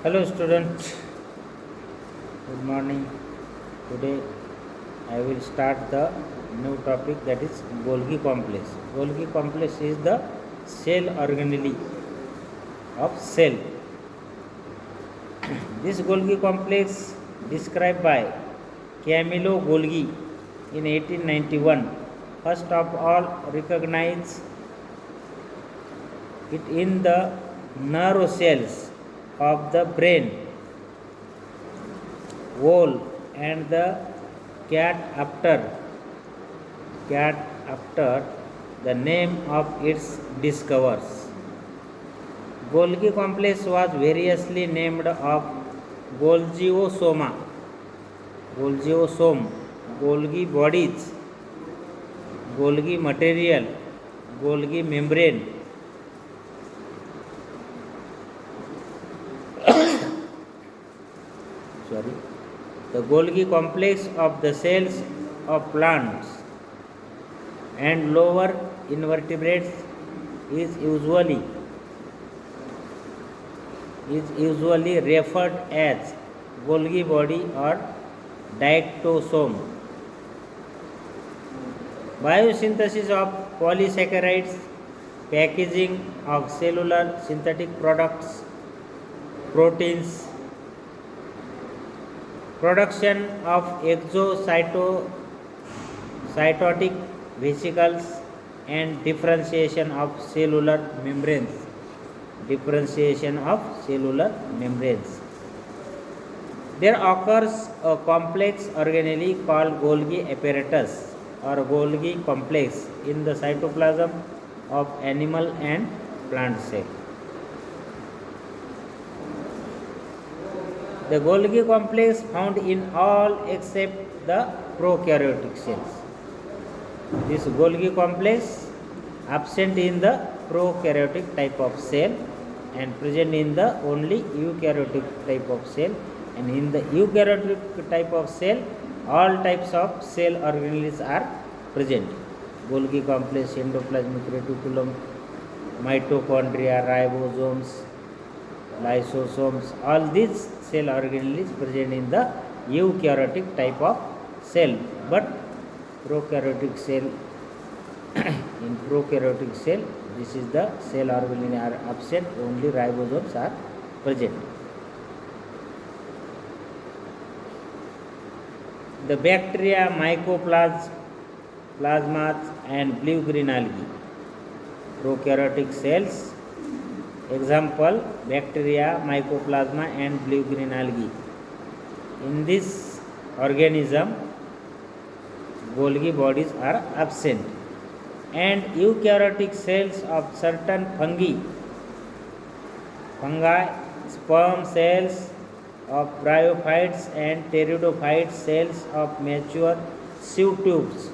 Hello students, good morning. Today I will start the new topic, that is Golgi complex. Golgi complex is the cell organelle of cell. This Golgi complex described by Camillo Golgi in 1891 first of all recognized it in the nerve cells of the brain whole and the cat after the name of its discoverers. Golgi complex was variously named of Golgiosome, Golgi bodies, Golgi material, Golgi membrane. The Golgi complex of the cells of plants and lower invertebrates is usually referred as Golgi body or dictosome. Biosynthesis of polysaccharides, packaging of cellular synthetic products, proteins, production of exocytotic vesicles and differentiation of cellular membranes. There occurs a complex organelle called Golgi apparatus or Golgi complex in the cytoplasm of animal and plant cell. The Golgi complex found in all except the prokaryotic cells. This Golgi complex absent in the prokaryotic type of cell and present in the only eukaryotic type of cell, and in the eukaryotic type of cell all types of cell organelles are present. Golgi complex, endoplasmic reticulum, mitochondria, ribosomes, lysosomes, all these cell organelles present in the eukaryotic type of cell, but prokaryotic cell in prokaryotic cell this is the cell organelle are absent, only ribosomes are present. The bacteria, mycoplasmas and blue-green algae. Prokaryotic cells, example bacteria, mycoplasma and blue-green algae. In this organism Golgi bodies are absent, and eukaryotic cells of certain fungi, sperm cells of bryophytes and pteridophyte cells of mature sieve tubes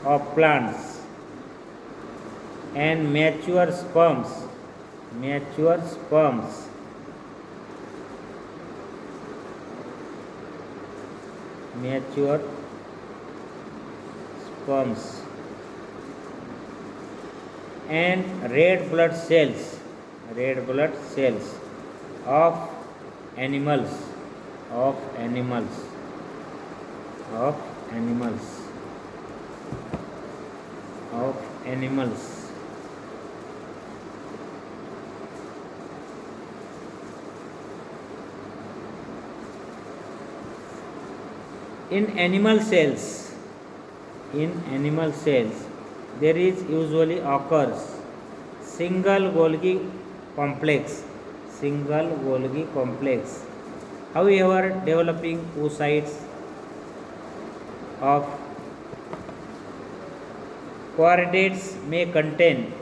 of plants, and mature sperms and red blood cells of animals in animal cells there is usually occurs single Golgi complex, however developing oocytes of chordates may contain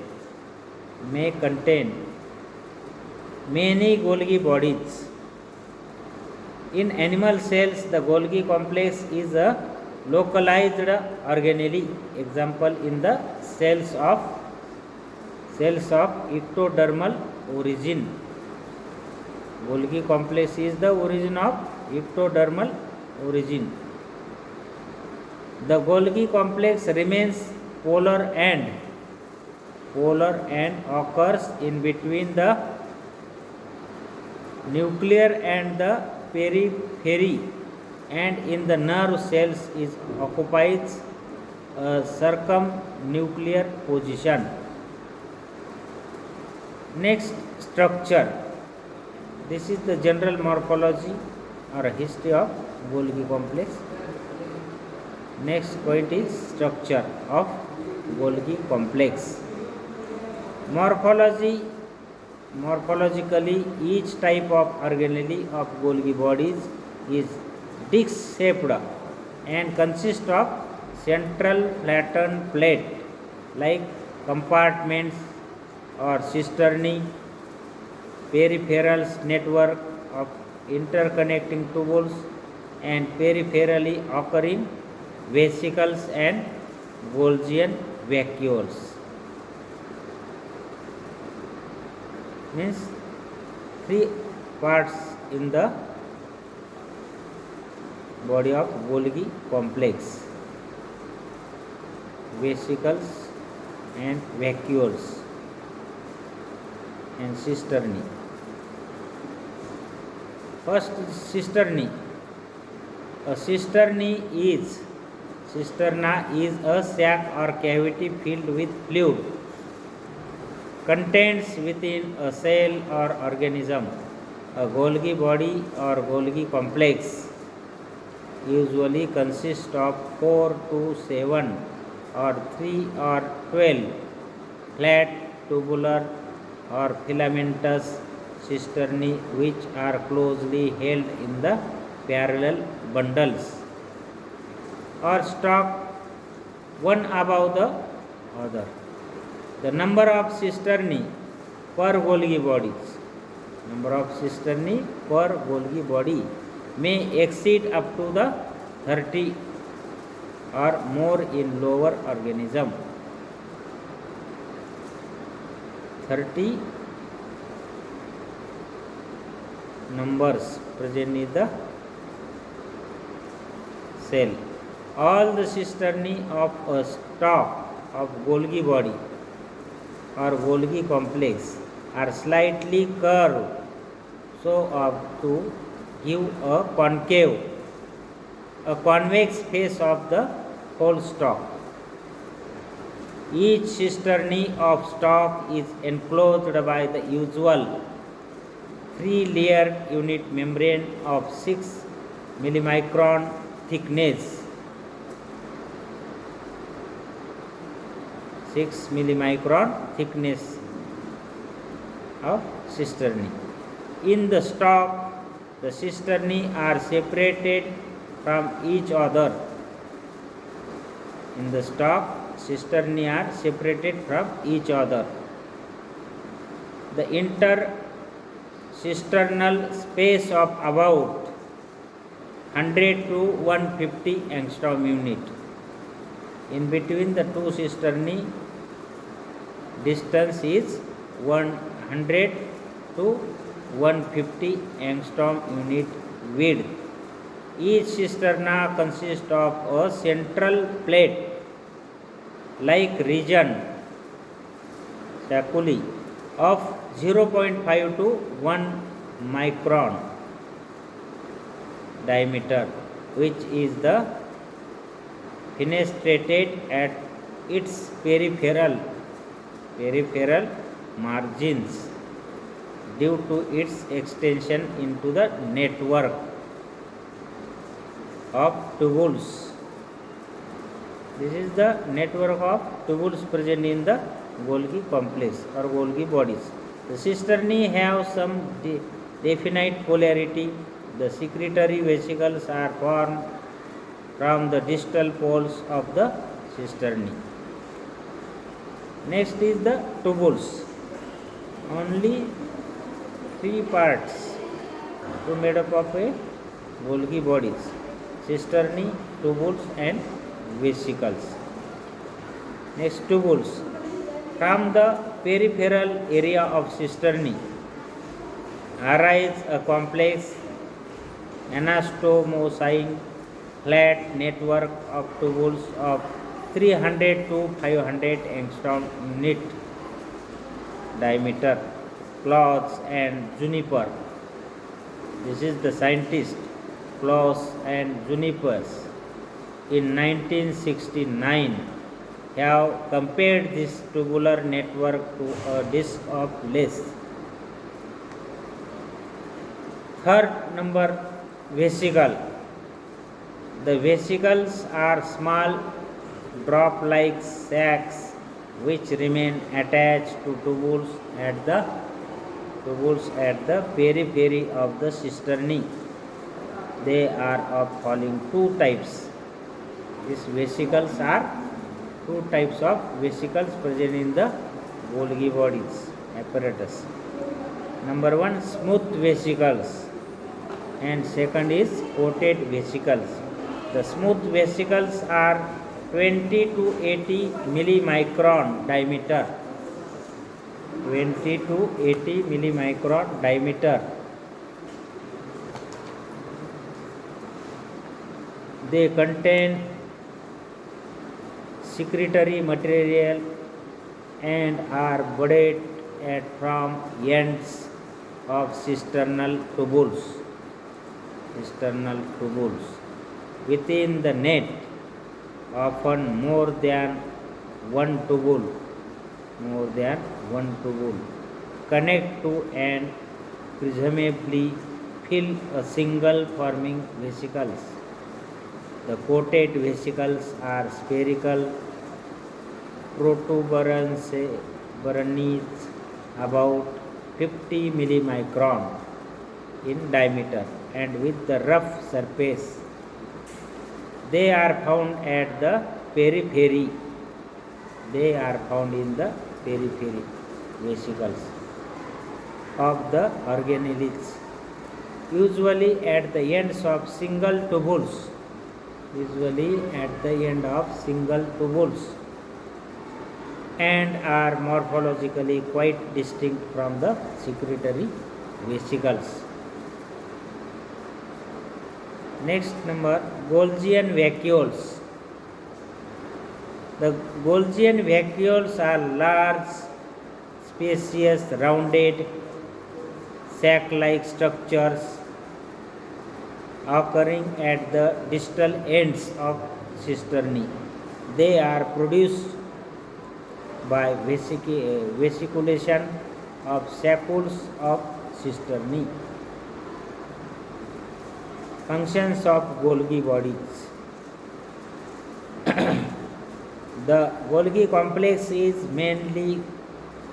many Golgi bodies. In animal cells, the Golgi complex is a localized organelle. Example, in the cells of ectodermal origin. Golgi complex is the origin of ectodermal origin. The Golgi complex remains polar and occurs in between the nuclear and the periphery, and in the nerve cells is occupies a circumnuclear position. Next, structure. This is the general morphology or history of Golgi complex. Next point is structure of Golgi complex. Morphologically, each type of organelle of Golgi bodies is disc-shaped and consists of central flattened plate like compartments or cisternae, peripheral network of interconnecting tubules, and peripherally occurring vesicles and Golgian vacuoles. Means three parts in the body of Golgi complex: vesicles and vacuoles and cisternae. First, cisternae. A cisterna is a sac or cavity filled with fluid contains within a cell or organism. A Golgi body or Golgi complex usually consists of 4 to 7 or 3 or 12 flat tubular or filamentous cisternae which are closely held in the parallel bundles or stacked one above the other. The number of cisternae per Golgi body may exceed up to the 30 or more in lower organism. 30 numbers present in the cell. All the cisternae of a stalk of Golgi body or Golgi complex are slightly curved so as to give a convex face of the whole stalk. Each cisternae of stalk is enclosed by the usual 3-layered unit membrane of 6 millimicron thickness. 6 millimicron thickness of cisternae. In the stalk, the cisternae are separated from each other. In the stalk, cisternae are separated from each other. The intercisternal space of about 100 to 150 angstrom unit. In between the two cisternae, distance is 100 to 150 angstrom unit width. Each cisterna consists of a central plate like region saculi of 0.5 to 1 micron diameter, which is the fenestrated at its peripheral margins due to its extension into the network of tubules. This is the network of tubules present in the Golgi complex or Golgi bodies. The cisternae have some definite polarity. The secretory vesicles are formed from the distal poles of the cisternae. Next is the tubules. Only 3 parts to made up of a Golgi bodies: cisternae, tubules and vesicles. Next, tubules. From the peripheral area of cisternae arise a complex anastomosine flat network of tubules of 300 to 500 angstrom unit diameter, cloths and juniper This is the scientist Klaus and Junipers in 1969 have compared this tubular network to a disk of lace. Third number, vesicle. The vesicles are small drop-like sacs which remain attached to tubules at the periphery of the cisternae. They are of following two types. These vesicles are two types of vesicles present in the Golgi bodies apparatus. Number one, smooth vesicles, and second is coated vesicles. The smooth vesicles are 20 to 80 millimicron diameter. 20 to 80 millimicron diameter. They contain secretory material and are budded from ends of cisternal tubules. Within the net, often more than one tubule connect to and presumably fill a single forming vesicles. The coated vesicles are spherical protuberances about 50 millimicron in diameter and with the rough surface. They are found at the periphery. They are found in the periphery vesicles of the organelles, usually at the ends of single tubules. And are morphologically quite distinct from the secretory vesicles. Next number, Golgian vacuoles. The Golgian vacuoles are large, spacious, rounded, sac-like structures occurring at the distal ends of cisternae. They are produced by vesiculation of sacules of cisternae. Functions of Golgi bodies. The Golgi complex is mainly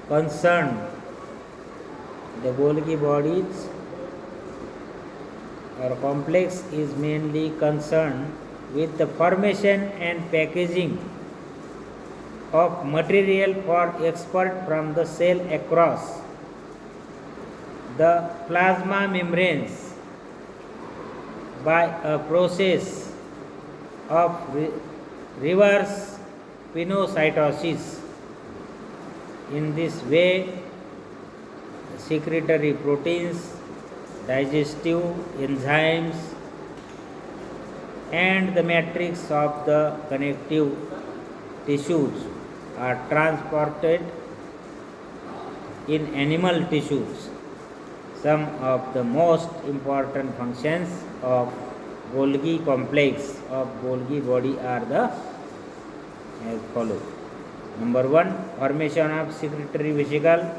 concerned. The Golgi bodies or complex is mainly concerned with the formation and packaging of material for export from the cell across the plasma membranes by a process of reverse pinocytosis. In this way, secretory proteins, digestive enzymes, and the matrix of the connective tissues are transported in animal tissues. Some of the most important functions of Golgi complex of Golgi body are as follows. Number one, formation of secretory vesicle,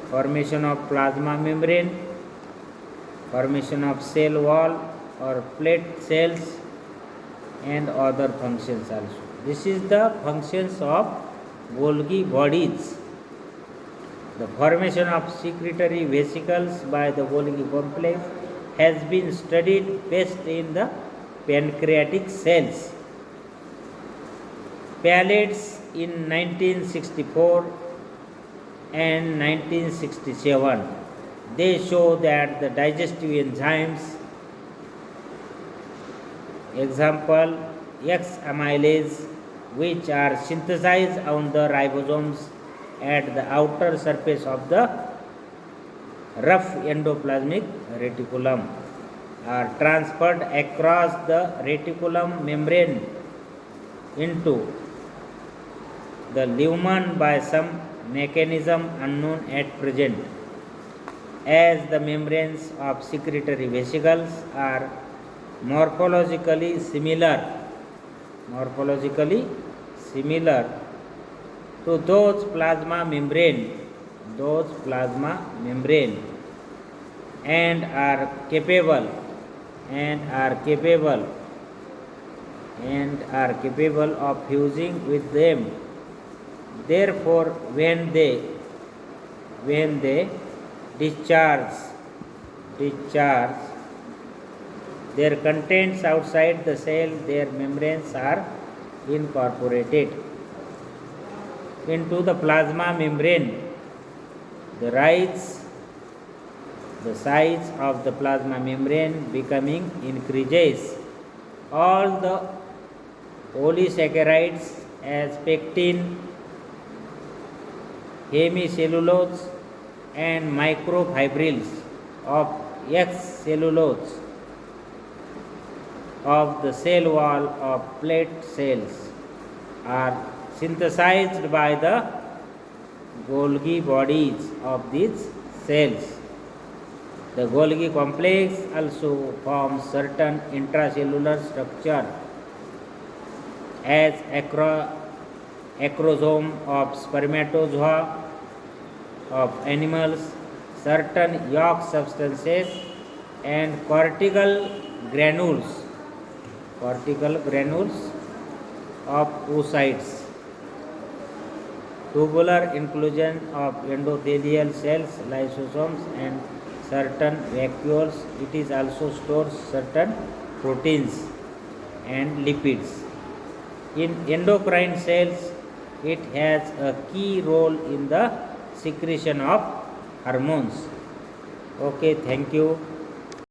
formation of plasma membrane, formation of cell wall or plate cells, and other functions also. This is the functions of Golgi bodies. The formation of secretory vesicles by the Golgi complex has been studied best in the pancreatic cells. Pallets in 1964 and 1967. They show that the digestive enzymes, example X amylase, which are synthesized on the ribosomes at the outer surface of the rough endoplasmic reticulum, are transferred across the reticulum membrane into the lumen by some mechanism unknown at present. as the membranes of secretory vesicles are morphologically similar to those plasma membrane and are capable of fusing with them. Therefore, when they discharge their contents outside the cell, their membranes are incorporated into the plasma membrane. The size of the plasma membrane becoming increases. All the polysaccharides as pectin, hemicellulose and microfibrils of X cellulose of the cell wall of plate cells are synthesized by the Golgi bodies of these cells. The Golgi complex also forms certain intracellular structure as acrosome of spermatozoa of animals, certain yolk substances and cortical granules of oocytes. Tubular inclusion of endothelial cells, lysosomes and certain vacuoles. It is also stores certain proteins and lipids. In endocrine cells, it has a key role in the secretion of hormones. Okay, thank you.